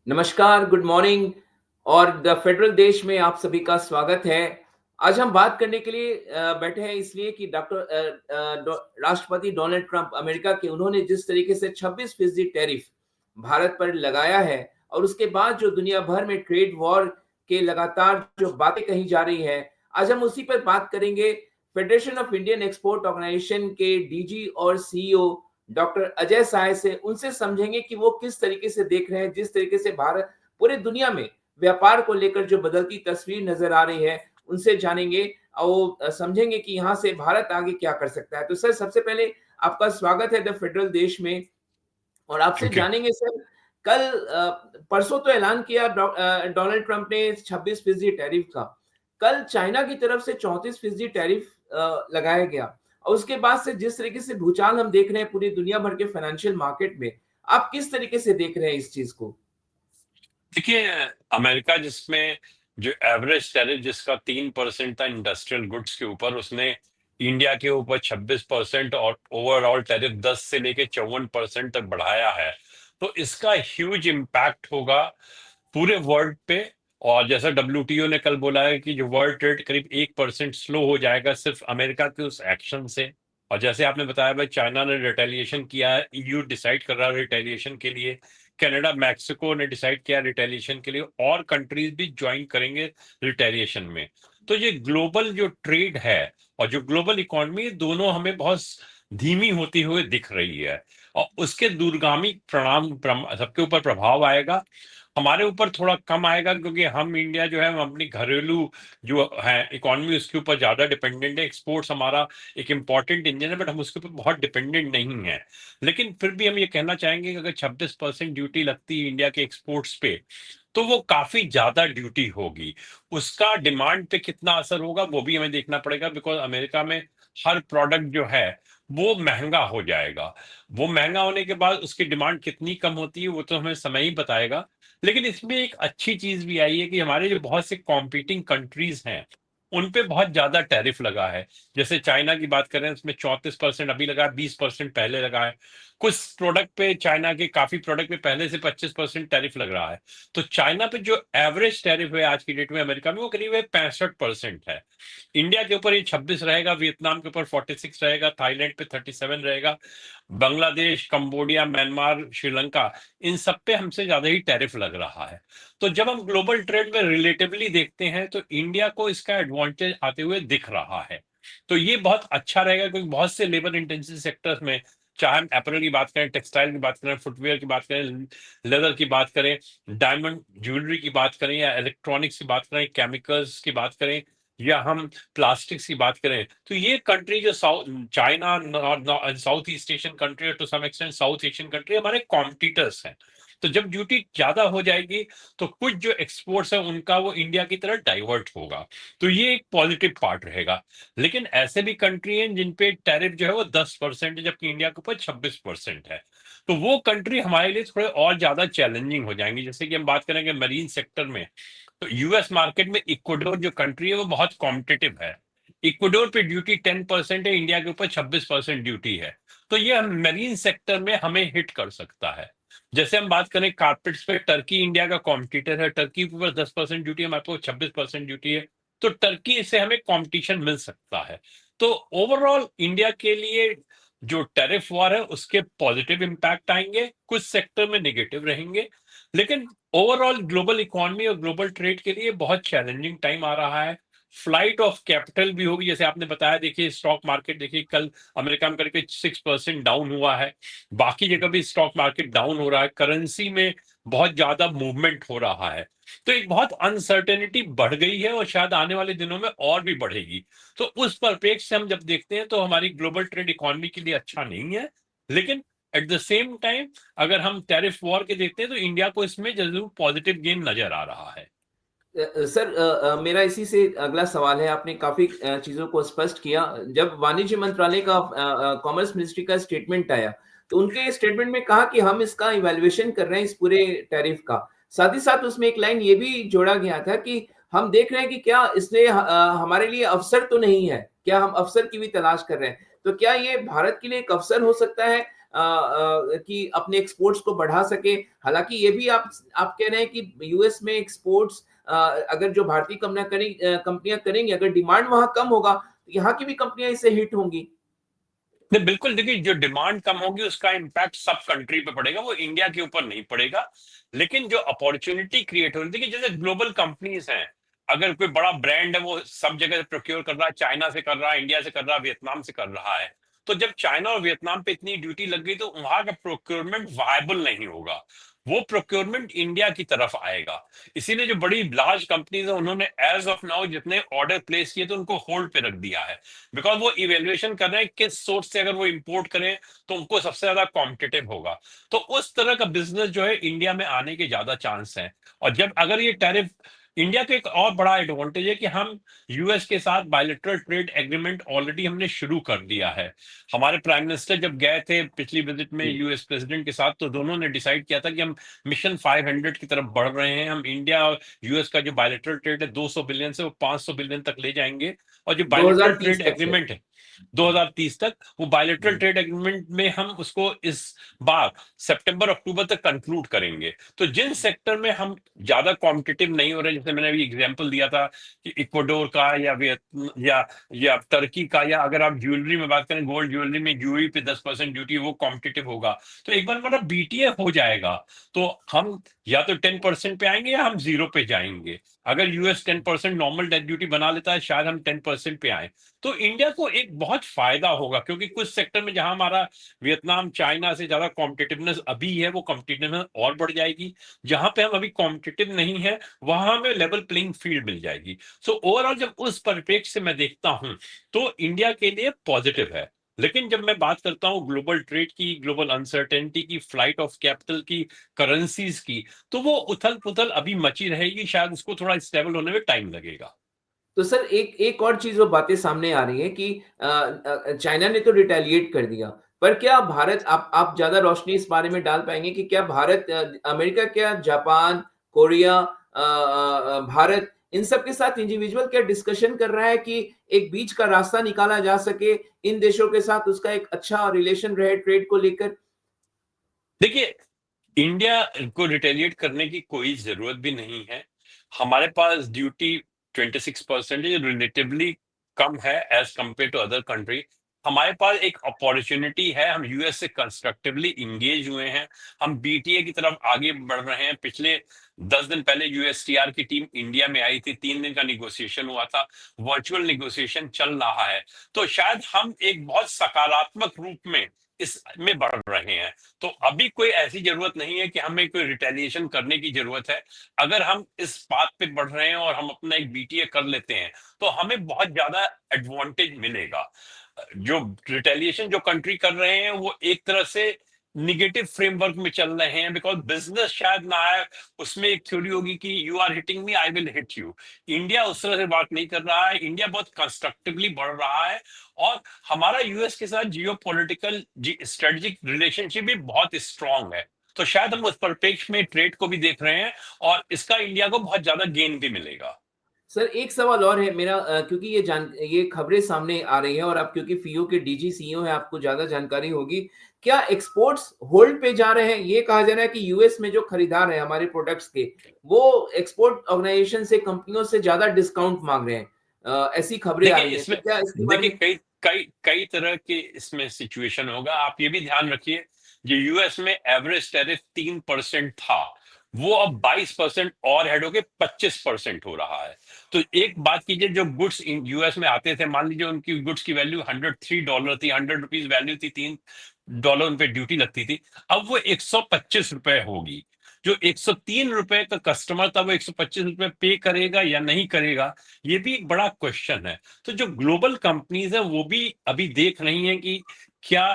नमस्कार, good morning और the federal देश में आप सभी का स्वागत है। आज हम बात करने के लिए बैठे हैं इसलिए कि राष्ट्रपति डोनाल्ड ट्रंप अमेरिका के उन्होंने जिस तरीके से 26% टैरिफ भारत पर लगाया है और उसके बाद जो दुनिया भर में ट्रेड वॉर के लगातार जो बातें कही जा रही है, आज हम उसी पर बात करेंगे। Federation of Indian export organization के डीजी और सीईओ डॉक्टर अजय साय से उनसे समझेंगे कि वो किस तरीके से देख रहे हैं, जिस तरीके से भारत पूरे दुनिया में व्यापार को लेकर जो बदलती तस्वीर नजर आ रही है, उनसे जानेंगे और वो समझेंगे कि यहाँ से भारत आगे क्या कर सकता है। तो सर, सबसे पहले आपका स्वागत है द फेडरल देश में और आपसे थैंक यू। जानेंगे सर, कल परसों तो ऐलान किया डोनाल्ड ट्रंप ने 26% टैरिफ का। कल चाइना की तरफ से 34% टैरिफ लगाया गया और उसके बाद से जिस तरीके से भूचाल हम देख रहे हैं पूरी दुनिया भर के फाइनेंशियल मार्केट में, आप किस तरीके से देख रहे हैं इस चीज को? देखिए, अमेरिका जिसमें जो एवरेज टैरिफ जिसका 3% था इंडस्ट्रियल गुड्स के ऊपर, उसने इंडिया के ऊपर 26% और ओवरऑल टैरिफ 10 से लेके 54% तक बढ़ाया है। तो इसका ह्यूज इम्पैक्ट होगा पूरे वर्ल्ड पे। और जैसा डब्ल्यूटीओ ने कल बोला है कि जो वर्ल्ड ट्रेड करीब 1% स्लो हो जाएगा सिर्फ अमेरिका के उस एक्शन से। और जैसे आपने बताया भाई, चाइना ने रिटेलिएशन किया है, ईयू डिसाइड कर रहा है रिटेलिएशन के लिए, कनाडा मैक्सिको ने डिसाइड किया रिटेलिएशन के लिए, और कंट्रीज भी ज्वाइन करेंगे रिटेलिएशन में। तो ये ग्लोबल जो ट्रेड है और जो ग्लोबल इकोनॉमी, दोनों हमें बहुत धीमी होती हुई दिख रही है। और उसके दूरगामी सबके ऊपर प्रभाव आएगा। हमारे ऊपर थोड़ा कम आएगा क्योंकि हम इंडिया जो है, हम अपनी घरेलू जो है इकोनॉमी उसके ऊपर ज्यादा डिपेंडेंट है। एक्सपोर्ट्स हमारा एक इम्पॉर्टेंट इंजन है, बट हम उसके ऊपर बहुत डिपेंडेंट नहीं है। लेकिन फिर भी हम ये कहना चाहेंगे कि अगर 26% ड्यूटी लगती है इंडिया के एक्सपोर्ट्स पे, तो वो काफी ज्यादा ड्यूटी होगी। उसका डिमांड पे कितना असर होगा वो भी हमें देखना पड़ेगा, बिकॉज अमेरिका में हर प्रोडक्ट जो है वो महंगा हो जाएगा। वो महंगा होने के बाद उसकी डिमांड कितनी कम होती है वो तो हमें समय ही बताएगा। लेकिन इसमें एक अच्छी चीज भी आई है कि हमारे जो बहुत से कॉम्पिटिंग कंट्रीज हैं उन पे बहुत ज्यादा टैरिफ लगा है। जैसे चाइना की बात करें, उसमें 34% अभी लगा है, 20% पहले लगा है। कुछ प्रोडक्ट पे, चाइना के काफी प्रोडक्ट पे पहले से 25% टैरिफ लग रहा है। तो चाइना पे जो एवरेज टैरिफ है आज की डेट में अमेरिका में, वो करीब 65% है। इंडिया के ऊपर ये 26 रहेगा, वियतनाम के ऊपर 46 रहेगा, थाईलैंड पे 37 रहेगा, बांग्लादेश, कंबोडिया, म्यांमार, श्रीलंका, इन सब पे हमसे ज्यादा ही टैरिफ लग रहा है। तो जब हम ग्लोबल ट्रेड में रिलेटिवली देखते हैं तो इंडिया को इसका एडवांटेज आते हुए दिख रहा है। तो ये बहुत अच्छा रहेगा क्योंकि बहुत से लेबर इंटेंसिव सेक्टर्स में, चाहे हम एपरल की बात करें, टेक्सटाइल की बात करें, फुटवेयर की बात करें, लेदर की बात करें, डायमंड ज्वेलरी की बात करें, या इलेक्ट्रॉनिक्स की बात करें, केमिकल्स की बात करें, या हम प्लास्टिक्स की बात करें, तो ये कंट्री जो China, south east Asian country और to some extent south Asian country हमारे कॉम्पिटिटर्स हैं। तो जब ड्यूटी ज्यादा हो जाएगी तो कुछ जो एक्सपोर्ट्स है उनका वो इंडिया की तरह डाइवर्ट होगा। तो ये एक पॉजिटिव पार्ट रहेगा। लेकिन ऐसे भी कंट्री हैं जिन पे टैरिफ जो है वो 10% है, जबकि इंडिया के ऊपर 26% है। तो वो कंट्री हमारे लिए थोड़े और ज्यादा चैलेंजिंग हो जाएंगी। जैसे कि हम बात करेंगे मरीन सेक्टर में, तो यूएस मार्केट में इक्वाडोर जो कंट्री है वो बहुत कॉम्पिटिटिव है। इक्वाडोर पे ड्यूटी 10% है, इंडिया के ऊपर 26% ड्यूटी है। तो ये मरीन सेक्टर में हमें हिट कर सकता है। जैसे हम बात करें कारपेट्स पे, टर्की इंडिया का कॉम्पिटिटर है, टर्की के ऊपर 10% ड्यूटी, हमारे पास 26% ड्यूटी है। तो टर्की से हमें कंपटीशन मिल सकता है। तो ओवरऑल इंडिया के लिए जो टैरिफ वॉर है उसके पॉजिटिव इंपैक्ट आएंगे, कुछ सेक्टर में नेगेटिव रहेंगे। लेकिन ओवरऑल ग्लोबल इकोनॉमी और ग्लोबल ट्रेड के लिए बहुत चैलेंजिंग टाइम आ रहा है। फ्लाइट ऑफ कैपिटल भी होगी, जैसे आपने बताया। देखिए स्टॉक मार्केट देखिए, कल अमेरिका में करके 6% डाउन हुआ है। बाकी जगह भी स्टॉक मार्केट डाउन हो रहा है, करेंसी में बहुत ज्यादा मूवमेंट हो रहा है। तो एक बहुत अनसर्टेनिटी बढ़ गई है और शायद आने वाले दिनों में और भी बढ़ेगी। तो उस परिप्रेक्ष्य से हम जब देखते हैं तो हमारी ग्लोबल ट्रेड इकोनॉमी के लिए अच्छा नहीं है। लेकिन एट द सेम टाइम अगर हम टैरिफ वॉर के देखते हैं तो इंडिया को इसमें जरूर पॉजिटिव गेन नजर आ रहा है। सर, मेरा इसी से अगला सवाल है। आपने काफी चीजों को स्पष्ट किया। जब वाणिज्य मंत्रालय का कॉमर्स मिनिस्ट्री का स्टेटमेंट आया, तो उनके स्टेटमेंट में कहा कि हम इसका इवैल्यूएशन कर रहे हैं इस पूरे टैरिफ का। साथ ही साथ उसमें एक लाइन ये भी जोड़ा गया था कि हम देख रहे हैं कि क्या इससे हमारे लिए अवसर तो नहीं है, क्या हम अवसर की भी तलाश कर रहे हैं। तो क्या ये भारत के लिए एक अवसर हो सकता है कि अपने एक्सपोर्ट्स को बढ़ा सके। हालांकि ये भी आप कह रहे हैं कि यूएस में एक्सपोर्ट्स अगर जो भारतीय कंपनियां करेंगी, अगर डिमांड वहां कम होगा तो यहाँ की भी कंपनियां इससे हिट होंगी। नहीं, बिल्कुल। देखिए, जो डिमांड कम होगी उसका इम्पैक्ट सब कंट्री पे पड़ेगा, वो इंडिया के ऊपर नहीं पड़ेगा। लेकिन जो अपॉर्चुनिटी क्रिएट हो रही है, देखिए जैसे ग्लोबल कंपनीज हैं, अगर कोई बड़ा ब्रांड है वो सब जगह से प्रोक्योर कर रहा है, चाइना से कर रहा है, इंडिया से कर रहा है, वियतनाम से कर रहा है, तो जब चाइना और वियतनाम पे इतनी ड्यूटी लग गई तो वहां का प्रोक्योरमेंट वायबल नहीं होगा, वो प्रोक्योरमेंट इंडिया की तरफ आएगा। इसीलिए जो बड़ी लार्ज कंपनीज है उन्होंने एज ऑफ नाउ जितने ऑर्डर प्लेस किए तो उनको होल्ड पे रख दिया है, बिकॉज वो इवेल्युएशन कर रहे हैं किस सोर्स से अगर वो इंपोर्ट करें तो उनको सबसे ज्यादा कॉम्पिटिटिव होगा। तो उस तरह का बिजनेस जो है इंडिया में आने के ज्यादा चांस हैं। और जब अगर ये टैरिफ, इंडिया का एक और बड़ा एडवांटेज है कि हम यूएस के साथ बायलैटरल ट्रेड एग्रीमेंट ऑलरेडी हमने शुरू कर दिया है। हमारे प्राइम मिनिस्टर जब गए थे पिछली विजिट में यूएस प्रेसिडेंट के साथ, तो दोनों ने डिसाइड किया था कि हम मिशन 500 की तरफ बढ़ रहे हैं। हम इंडिया और यूएस का जो बायलैटरल ट्रेड है 200 बिलियन से वो 500 बिलियन तक ले जाएंगे। और जो बायलैटरल 2030 ट्रेड तक से। एग्रीमेंट है 2030 तक, वो बायलैटरल ट्रेड एग्रीमेंट में हम उसको इस बार सितंबर अक्टूबर तक कंक्लूड करेंगे। तो जिन सेक्टर में हम ज्यादा कॉम्पिटिटिव नहीं हो रहे, जैसे मैंने अभी एग्जांपल दिया था कि इक्वाडोर का या या टर्की का, या अगर आप ज्वेलरी में बात करें, गोल्ड ज्वेलरी में यूएई पे 10% ड्यूटी, वो कॉम्पिटिटिव होगा। तो एक बार हमारा बीटीए हो जाएगा तो हम या तो 10% पे आएंगे या हम जीरो पे जाएंगे। अगर यूएस 10% नॉर्मल ड्यूटी बना लेता है, शायद हम 10% पे आए, तो इंडिया को एक बहुत फायदा होगा। क्योंकि कुछ सेक्टर में जहां हमारा वियतनाम चाइना से ज्यादा कॉम्पिटिटिवनेस अभी है, वो कॉम्पिटिटिवनेस और बढ़ जाएगी। जहां पे हम अभी कॉम्पिटिटिव नहीं है वहां हमें लेवल प्लेइंग फील्ड मिल जाएगी। सो ओवरऑल जब उस परिप्रेक्ष्य से मैं देखता हूं तो इंडिया के लिए पॉजिटिव है। लेकिन जब मैं बात करता हूं ग्लोबल ट्रेड की, ग्लोबल अनसर्टेनिटी की, फ्लाइट ऑफ कैपिटल की, करेंसीज की, तो वो उथल पुथल अभी मची रहेगी। शायद उसको थोड़ा स्टेबल होने में टाइम लगेगा। तो सर एक एक और चीज वो बातें सामने आ रही है कि चाइना ने तो रिटेलिएट कर दिया, पर क्या भारत, आप ज्यादा रोशनी इस बारे में डाल पाएंगे कि क्या भारत, अमेरिका, क्या जापान, कोरिया, भारत, इन सब के साथ इंडिविजुअल क्या डिस्कशन कर रहा है कि एक बीच का रास्ता निकाला जा सके, इन देशों के साथ उसका एक अच्छा रिलेशन रहे ट्रेड को लेकर? देखिए, इंडिया को रिटेलिएट करने की कोई जरूरत भी नहीं है। हमारे पास ड्यूटी 26% है, रिलेटिवली कम है as compare to other country. हमारे पास एक अपॉर्चुनिटी है, हम यूएस से कंस्ट्रक्टिवली इंगेज हुए हैं, हम बीटीए की तरफ आगे बढ़ रहे हैं। पिछले 10 दिन पहले यूएसटीआर की टीम इंडिया में आई थी, 3 दिन का निगोसिएशन हुआ था, वर्चुअल निगोसिएशन चल रहा है। तो शायद हम एक बहुत सकारात्मक रूप में इसमें बढ़ रहे हैं। तो अभी कोई ऐसी जरूरत नहीं है कि हमें कोई रिटेलिएशन करने की जरूरत है। अगर हम इस बात पे बढ़ रहे हैं और हम अपना एक बीटीए कर लेते हैं तो हमें बहुत ज्यादा एडवांटेज मिलेगा। जो रिटेलिएशन जो कंट्री कर रहे हैं वो एक तरह से निगेटिव फ्रेमवर्क में चल रहे हैं, बिकॉज बिजनेस शायद ना है। उसमें एक थ्योरी होगी कि you are hitting me, I will hit you. India उस तरह से बात नहीं कर रहा है, इंडिया बहुत कंस्ट्रक्टिवली बढ़ रहा है। और हमारा यूएस के साथ जियो पोलिटिकल स्ट्रेटेजिक रिलेशनशिप भी बहुत स्ट्रांग है। तो शायद हम उस परिप्रेक्ष्य में ट्रेड को भी देख रहे हैं और इसका इंडिया को बहुत ज्यादा गेन भी मिलेगा। सर एक सवाल और है मेरा, क्योंकि ये खबरें सामने आ रही हैं और आप क्योंकि फियो के डीजी सीईओ हैं, आपको ज्यादा जानकारी होगी। क्या एक्सपोर्ट्स होल्ड पे जा रहे हैं? ये कहा जा रहा है कि यूएस में जो खरीदार है हमारे प्रोडक्ट्स के, वो एक्सपोर्ट ऑर्गेनाइजेशन से, कंपनियों से ज्यादा डिस्काउंट मांग रहे हैं, ऐसी खबरें आ देखिए रही हैं। तो इसमें, क्या इसके बारे देखिए में? कई कई कई तरह के इसमें सिचुएशन होगा। आप ये भी ध्यान रखिए, जो यूएस में एवरेज टैरिफ 3% था, वो अब 22% और हेड होके 25% हो रहा है। तो एक बात कीजिए, जो गुड्स यूएस में आते थे, मान लीजिए उनकी गुड्स की वैल्यू $103 थी, ₹100 वैल्यू थी, $3 उन पे ड्यूटी लगती थी, अब वो ₹125 होगी। जो ₹103 का कस्टमर था वो ₹125 पे करेगा या नहीं करेगा, ये भी एक बड़ा क्वेश्चन है। तो जो ग्लोबल कंपनीज है वो भी अभी देख रही हैं कि क्या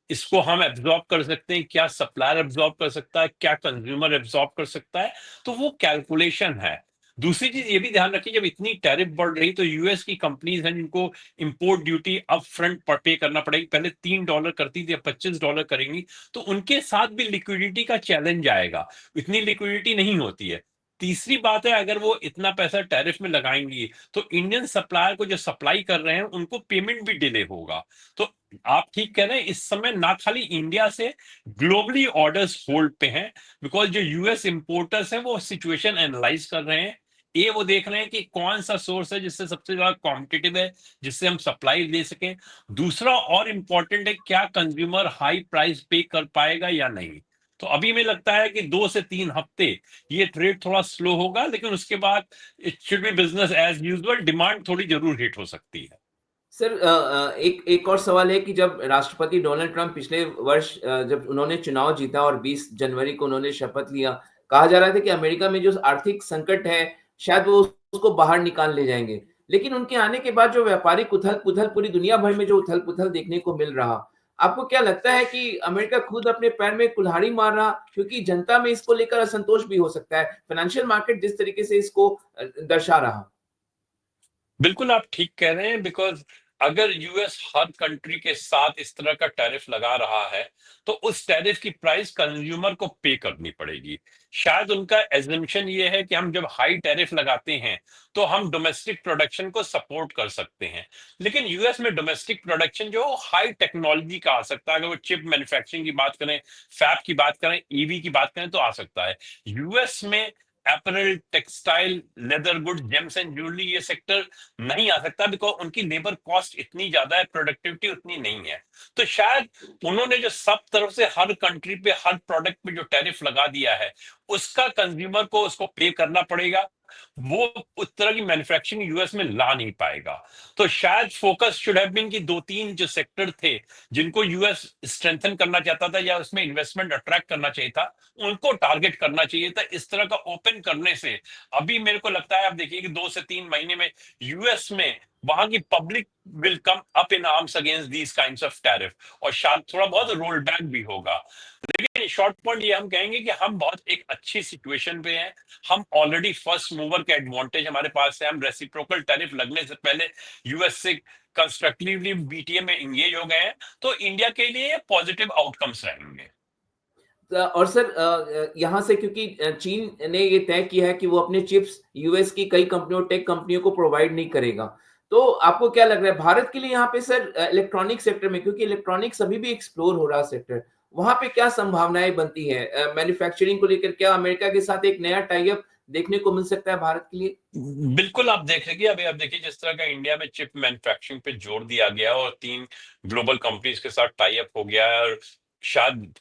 इसको हम एब्जॉर्ब कर सकते हैं, क्या सप्लायर एब्जॉर्ब कर सकता है, क्या कंज्यूमर एब्जॉर्ब कर सकता है। तो वो कैलकुलेशन है। दूसरी चीज ये भी ध्यान रखिए, जब इतनी टैरिफ बढ़ रही तो यूएस की कंपनीज हैं जिनको इंपोर्ट ड्यूटी अप फ्रंट पर पे करना पड़ेगी। पहले $3 करती थी, अब $25 करेंगी। तो उनके साथ भी लिक्विडिटी का चैलेंज आएगा, इतनी लिक्विडिटी नहीं होती है। तीसरी बात है, अगर वो इतना पैसा टैरिफ में लगाएंगी तो इंडियन सप्लायर को जो सप्लाई कर रहे हैं उनको पेमेंट भी डिले होगा। तो आप ठीक कह रहे हैं, इस समय ना खाली इंडिया से ग्लोबली ऑर्डर्स होल्ड पे हैं, बिकॉज जो यूएस इंपोर्टर्स हैं वो सिचुएशन एनालाइज कर रहे हैं। वो देख रहे हैं कि कौन सा सोर्स है जिससे सबसे ज्यादा कॉम्पिटिटिव है, जिससे हम सप्लाई दे सकें। दूसरा और इंपॉर्टेंट है, क्या कंज्यूमर हाई प्राइस पे कर पाएगा या नहीं। तो अभी में लगता है कि 2 से 3 हफ्ते ये ट्रेड थोड़ा स्लो होगा, लेकिन उसके बाद it should be business as usual, demand थोड़ी जरूर हिट हो सकती है। सर एक एक और सवाल है कि जब राष्ट्रपति डोनाल्ड ट्रंप पिछले वर्ष जब उन्होंने चुनाव जीता और 20 जनवरी को उन्होंने शपथ लिया, कहा जा रहा था कि अमेरिका में जो आर्थिक संकट है, शायद वो उसको बाहर निकाल ले जाएंगे। लेकिन उनके आने के बाद जो व्यापारिक उथल-पुथल पूरी दुनिया भर में जो उथल-पुथल देखने को मिल रहा, आपको क्या लगता है कि अमेरिका खुद अपने पैर में कुल्हाड़ी मार रहा? क्योंकि जनता में इसको लेकर असंतोष भी हो सकता है। फाइनेंशियल मार्केट जिस तरीके से इसको दर्शा रहा। बिल्कुल आप ठीक कह रहे हैं, बिकॉज अगर यूएस हर कंट्री के साथ इस तरह का टैरिफ लगा रहा है तो उस टैरिफ की प्राइस कंज्यूमर को पे करनी पड़ेगी। शायद उनका एजम्पशन ये है कि हम जब हाई टैरिफ लगाते हैं तो हम डोमेस्टिक प्रोडक्शन को सपोर्ट कर सकते हैं, लेकिन यूएस में डोमेस्टिक प्रोडक्शन जो हाई टेक्नोलॉजी का आ सकता है। अगर वो चिप मैन्युफैक्चरिंग की बात करें, फैब की बात करें, ईवी की बात करें तो आ सकता है। यूएस में apparel, textile, leather goods, James and jewellery ये सेक्टर नहीं आ सकता, बिकॉज उनकी लेबर कॉस्ट इतनी ज्यादा है, प्रोडक्टिविटी उतनी नहीं है। तो शायद उन्होंने जो सब तरफ से हर कंट्री पे हर प्रोडक्ट पे जो टैरिफ लगा दिया है उसका कंज्यूमर को उसको पे करना पड़ेगा। वो उस तरह की मैन्युफैक्चरिंग यूएस में ला नहीं पाएगा। तो शायद फोकस शुड हैव बीन कि 2-3 जो सेक्टर थे जिनको यूएस स्ट्रेंथन करना चाहता था या उसमें इन्वेस्टमेंट अट्रैक्ट करना चाहिए था, उनको टारगेट करना चाहिए था। इस तरह का ओपन करने से अभी मेरे को लगता है, आप देखिए कि 2 से 3 महीने में यूएस में वहां की public will come up in arms against these kinds of tariff, और शायद थोड़ा बहुत रोल बैक भी होगा। लेकिन शॉर्ट पॉइंट ये हम कहेंगे कि हम बहुत एक अच्छी सिचुएशन पे हैं। हम ऑलरेडी फर्स्ट मूवर के एडवांटेज हमारे पास है। हम रेसिप्रोकल टैरिफ लगने से पहले यूएस से कंस्ट्रक्टिवली बीटीए में इंगेज हो गए हैं। तो इंडिया के लिए पॉजिटिव आउटकम्स रहेंगे। और सर यहाँ से क्योंकि चीन ने ये तय किया है कि वो अपने चिप्स यूएस की कई कंपनियों टेक कंपनियों को प्रोवाइड नहीं करेगा। तो आपको क्या लग रहा है भारत के लिए यहाँ पे सर इलेक्ट्रॉनिक सेक्टर में, क्योंकि इलेक्ट्रॉनिक्स अभी भी एक्सप्लोर हो रहा सेक्टर, वहाँ पे क्या संभावनाएं बनती है मैन्युफैक्चरिंग को लेकर? क्या अमेरिका के साथ एक नया टाई अप देखने को मिल सकता है भारत के लिए? बिल्कुल आप देख रहे अभी आप देखिए जिस तरह का इंडिया में चिप मैन्युफैक्चरिंग पे जोर दिया गया और 3 ग्लोबल कंपनीज के साथ टाई अप हो गया है, और शायद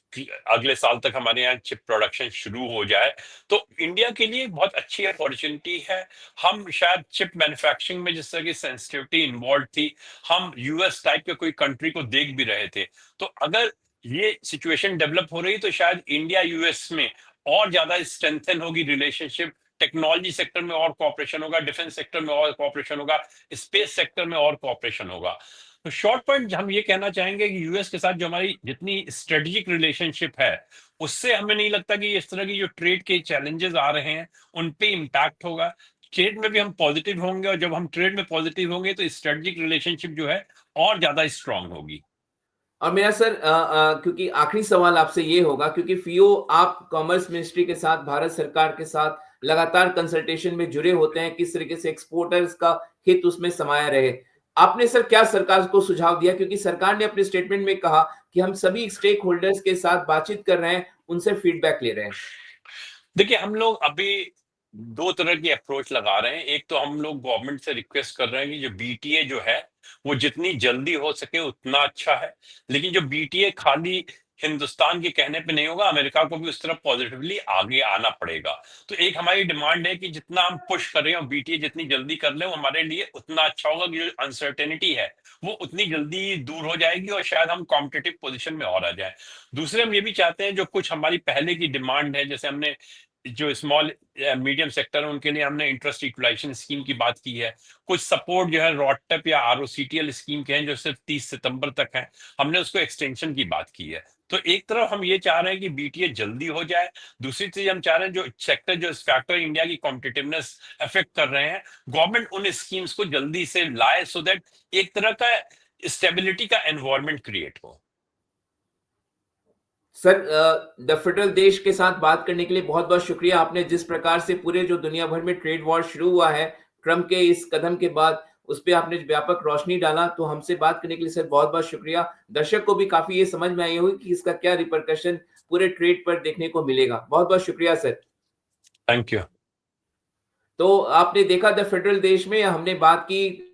अगले साल तक हमारे यहाँ चिप प्रोडक्शन शुरू हो जाए, तो इंडिया के लिए बहुत अच्छी अपॉर्चुनिटी है। हम शायद चिप मैन्युफैक्चरिंग में जिस तरह की सेंसिटिविटी इन्वॉल्व थी, हम यूएस टाइप के कोई कंट्री को देख भी रहे थे। तो अगर ये सिचुएशन डेवलप हो रही तो शायद इंडिया यूएस में और ज्यादा स्ट्रेंथन होगी रिलेशनशिप। टेक्नोलॉजी सेक्टर में और कॉपरेशन होगा, डिफेंस सेक्टर में और कॉपरेशन होगा, स्पेस सेक्टर में और कॉपरेशन होगा। तो शॉर्ट पॉइंट हम ये कहना चाहेंगे कि यूएस के साथ जो हमारी जितनी स्ट्रेटेजिक रिलेशनशिप है, उससे हमें नहीं लगता कि इस तरह की जो ट्रेड के चैलेंजेस आ रहे हैं उन पे इम्पैक्ट होगा। ट्रेड में भी हम पॉजिटिव होंगे, और जब हम ट्रेड में पॉजिटिव होंगे तो स्ट्रेटेजिक रिलेशनशिप जो है और ज्यादा स्ट्रांग होगी। और मेरा सर क्योंकि आखिरी सवाल आपसे ये होगा, क्योंकि फियो आप कॉमर्स मिनिस्ट्री के साथ, भारत सरकार के साथ लगातार कंसल्टेशन में जुड़े होते हैं, किस तरीके से एक्सपोर्टर्स का हित उसमें समाया रहे। आपने सर क्या सरकार को सुझाव दिया? क्योंकि सरकार ने अपने स्टेटमेंट में कहा कि हम सभी स्टेक होल्डर्स के साथ बातचीत कर रहे हैं, उनसे फीडबैक ले रहे हैं। देखिए, हम लोग अभी 2 तरह की अप्रोच लगा रहे हैं। एक तो हम लोग गवर्नमेंट से रिक्वेस्ट कर रहे हैं कि जो बीटीए जो है वो जितनी जल्दी हो सके उतना अच्छा है, लेकिन जो बीटीए खाली हिंदुस्तान के कहने पे नहीं होगा, अमेरिका को भी उस तरफ पॉजिटिवली आगे आना पड़ेगा। तो एक हमारी डिमांड है कि जितना हम पुश कर रहे हैं और बीटीए जितनी जल्दी कर ले वो हमारे लिए उतना अच्छा होगा कि जो अनसर्टेनिटी है वो उतनी जल्दी दूर हो जाएगी और शायद हम कॉम्पिटिटिव पोजीशन में और आ जाए। दूसरे हम ये भी चाहते हैं, जो कुछ हमारी पहले की डिमांड है, जैसे हमने जो स्मॉल मीडियम सेक्टर है उनके लिए हमने इंटरेस्ट इक्वलाइजेशन स्कीम की बात की है। कुछ सपोर्ट जो है रॉटटेप या आरओसीटीएल स्कीम के हैं जो सिर्फ 30 सितंबर तक है, हमने उसको एक्सटेंशन की बात की है। तो एक तरफ हम ये चाह रहे हैं कि बीटीए जल्दी हो जाए, दूसरी चीज हम चाह रहे हैं जो सेक्टर जो इस फैक्टर इंडिया की कॉम्पिटिटिवनेस अफेक्ट कर रहे हैं, गवर्नमेंट उन स्कीम्स को जल्दी से लाए सो दैट एक तरह का स्टेबिलिटी का एनवायरमेंट क्रिएट हो। सर, द फेडरल देश के साथ बात करने के लिए बहुत बहुत शुक्रिया। आपने जिस प्रकार से पूरे जो दुनिया भर में ट्रेड वॉर शुरू हुआ है ट्रम्प के इस कदम के बाद, उस पे आपने व्यापक रोशनी डाला, तो हमसे बात करने के लिए सर बहुत बहुत शुक्रिया। दर्शक को भी काफी ये समझ में आई होगी कि इसका क्या रिपरकशन पूरे ट्रेड पर देखने को मिलेगा। बहुत बहुत शुक्रिया सर। Thank you. तो आपने देखा द फेडरल देश में हमने बात की